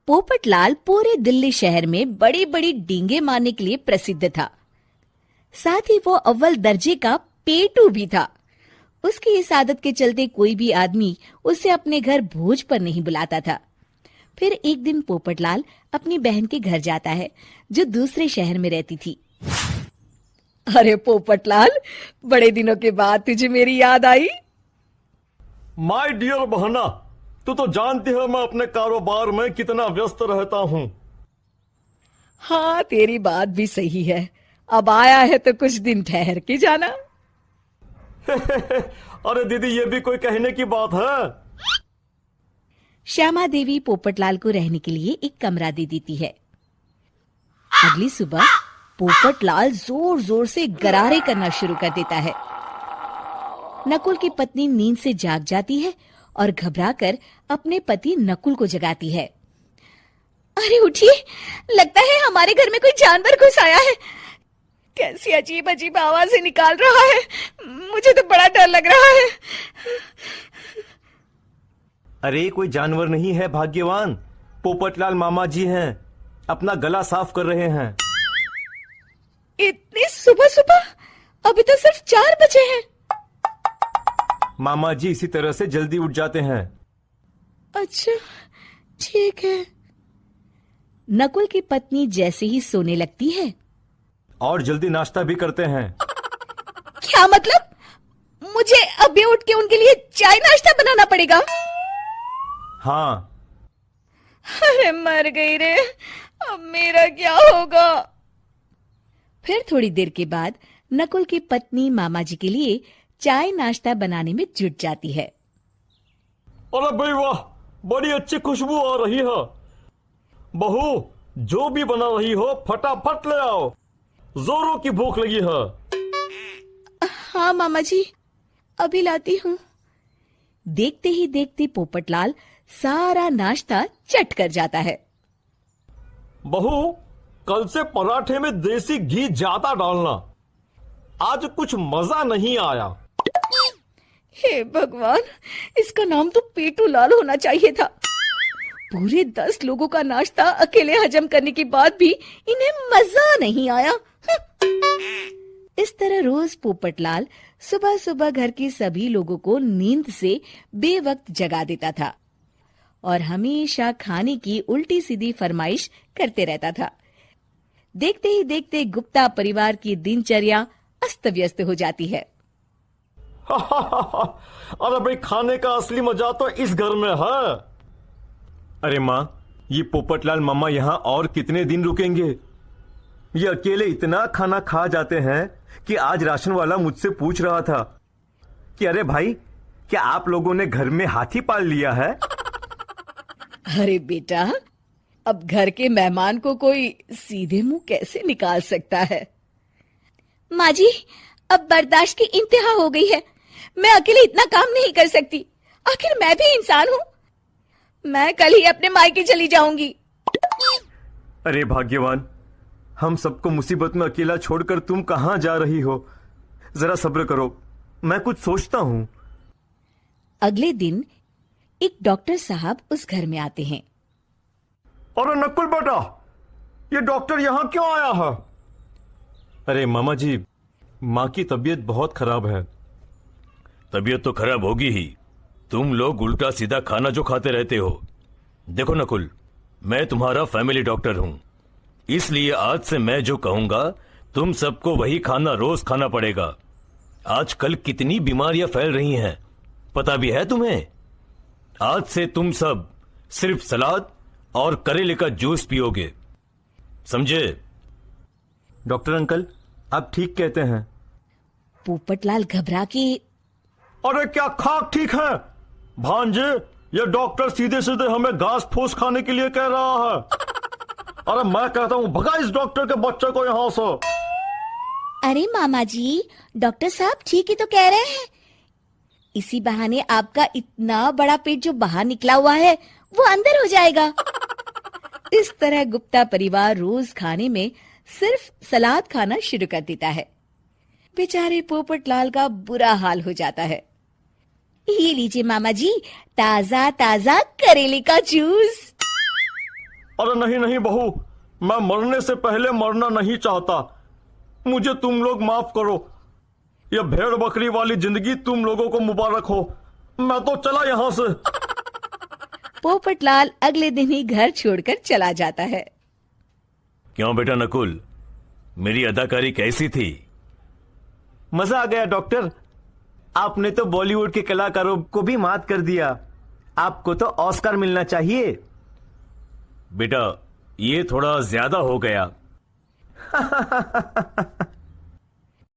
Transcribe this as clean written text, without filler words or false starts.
पोपटलाल पूरे दिल्ली शहर में बड़ी बड़ी डींगे मारने के लिए प्रसिद्ध था। साथ ही वो अव्वल दर्जे का पेटू भी था। उसकी इस आदत के चलते कोई भी आदमी उसे अपने घर भोज पर नहीं बुलाता था। फिर एक दिन पोपटलाल अपनी बहन के घर जाता है, जो दूसरे शहर में रहती थी। अरे पोपटलाल, बड़े दिनों के बाद तुझे मेरी याद आई। माय डियर बहना, तू तो जानती है मैं अपने कारोबार में कितना व्यस्त रहता हूँ। हाँ, तेरी बात भी सही है। अब आया है तो कुछ दिन ठहर के जाना। अरे दीदी, ये भी कोई कहने की बात है। श्यामा देवी पोपटलाल को रहने के लिए एक कमरा दे देती है। अगली सुबह पोपटलाल जोर जोर से गरारे करना शुरू कर देता है। नकुल की पत्नी नींद से जाग जाती है और घबराकर अपने पति नकुल को जगाती है। अरे उठिए, लगता है हमारे घर में कोई जानवर घुस आया है। कैसी अजीब अजीब आवाजें निकाल रहा है, मुझे तो बड़ा डर लग रहा है। अरे कोई जानवर नहीं है भाग्यवान, पोपटलाल मामा जी हैं, अपना गला साफ कर रहे हैं। इतनी सुबह सुबह? अभी तो सिर्फ 4 बजे हैं। मामा जी इसी तरह से जल्दी उठ जाते हैं। अच्छा, ठीक है। नकुल की पत्नी जैसे ही सोने लगती है और जल्दी नाश्ता भी करते हैं। क्या मतलब? मुझे अभी उठ के उनके लिए चाय नाश्ता बनाना पड़ेगा? हाँ। अरे मर गई रे, अब मेरा क्या होगा? फिर थोड़ी देर के बाद नकुल की पत्नी मामा जी के लिए चाय नाश्ता बनाने में जुट जाती है। अरे भाई वाह, बड़ी अच्छी खुशबू आ रही है। बहू, जो भी बना रही हो फटाफट ले आओ, जोरों की भूख लगी है। हाँ मामा जी, अभी लाती हूँ। देखते ही देखते पोपटलाल सारा नाश्ता चट कर जाता है। बहू, कल से पराठे में देसी घी ज्यादा डालना, आज कुछ मजा नहीं आया। हे भगवान, इसका नाम तो पेटू लाल होना चाहिए था। पूरे 10 लोगों का नाश्ता अकेले हजम करने के बाद भी इन्हें मजा नहीं आया। इस तरह रोज पोपटलाल सुबह सुबह घर के सभी लोगों को नींद से बेवक्त जगा देता था और हमेशा खाने की उल्टी सीधी फरमाइश करते रहता था। देखते ही देखते गुप्ता परिवार की दिनचर्या अस्त व्यस्त हो जाती है। अरे भाई, खाने का असली मजा तो इस घर में है। अरे माँ, ये पोपटलाल मामा यहाँ और कितने दिन रुकेंगे? ये अकेले इतना खाना खा जाते हैं कि आज राशन वाला मुझसे पूछ रहा था कि अरे भाई, क्या आप लोगों ने घर में हाथी पाल लिया है? अरे बेटा, अब घर के मेहमान को कोई सीधे मुंह कैसे निकाल सकता है? माँ जी, अब बर्दाश्त की इंतहा हो गई है। मैं अकेले इतना काम नहीं कर सकती। आखिर मैं भी इंसान हूँ। मैं कल ही अपने मायके चली जाऊंगी। अरे भाग्यवान, हम सबको मुसीबत में अकेला छोड़कर तुम कहाँ जा रही हो? जरा सब्र करो, मैं कुछ सोचता हूँ। अगले दिन एक डॉक्टर साहब उस घर में आते हैं। अरे नकुल बेटा, ये डॉक्टर यहाँ क्यों आया है? अरे मामा जी, माँ की तबीयत बहुत खराब है। तबीयत तो खराब होगी ही, तुम लोग उल्टा सीधा खाना जो खाते रहते हो। देखो नकुल, मैं तुम्हारा फैमिली डॉक्टर हूं, इसलिए आज से मैं जो कहूंगा तुम सबको वही खाना रोज खाना पड़ेगा। आजकल कितनी बीमारियां फैल रही हैं, पता भी है तुम्हें? आज से तुम सब सिर्फ सलाद और करेले का जूस पियोगे, समझे? डॉक्टर अंकल, आप ठीक कहते हैं। पोपटलाल घबरा के, अरे क्या खाक ठीक है भांजे? ये डॉक्टर सीधे सीधे हमें घास फूस खाने के लिए कह रहा है। अरे मैं कहता हूँ भगा इस डॉक्टर के बच्चे को यहाँ से। अरे मामा जी, डॉक्टर साहब ठीक ही तो कह रहे हैं। इसी बहाने आपका इतना बड़ा पेट जो बाहर निकला हुआ है वो अंदर हो जाएगा। इस तरह गुप्ता परिवार रोज खाने में सिर्फ सलाद खाना शुरू कर देता है। बेचारे पोपटलाल का बुरा हाल हो जाता है। ये लीजिए मामा जी, ताजा ताजा करेले का जूस। अरे नहीं नहीं बहू, मैं मरने से पहले मरना नहीं चाहता। मुझे तुम लोग माफ करो। यह भेड़ बकरी वाली जिंदगी तुम लोगों को मुबारक हो। मैं तो चला यहां से। पोपटलाल अगले दिन ही घर छोड़कर चला जाता है। क्यों बेटा नकुल, मेरी अदाकारी कैसी थी? मजा आ गया डॉक्टर। आपने तो बॉलीवुड के कलाकारों को भी मात कर दिया। आपको तो ऑस्कर मिलना चाहिए। बेटा ये थोड़ा ज्यादा हो गया।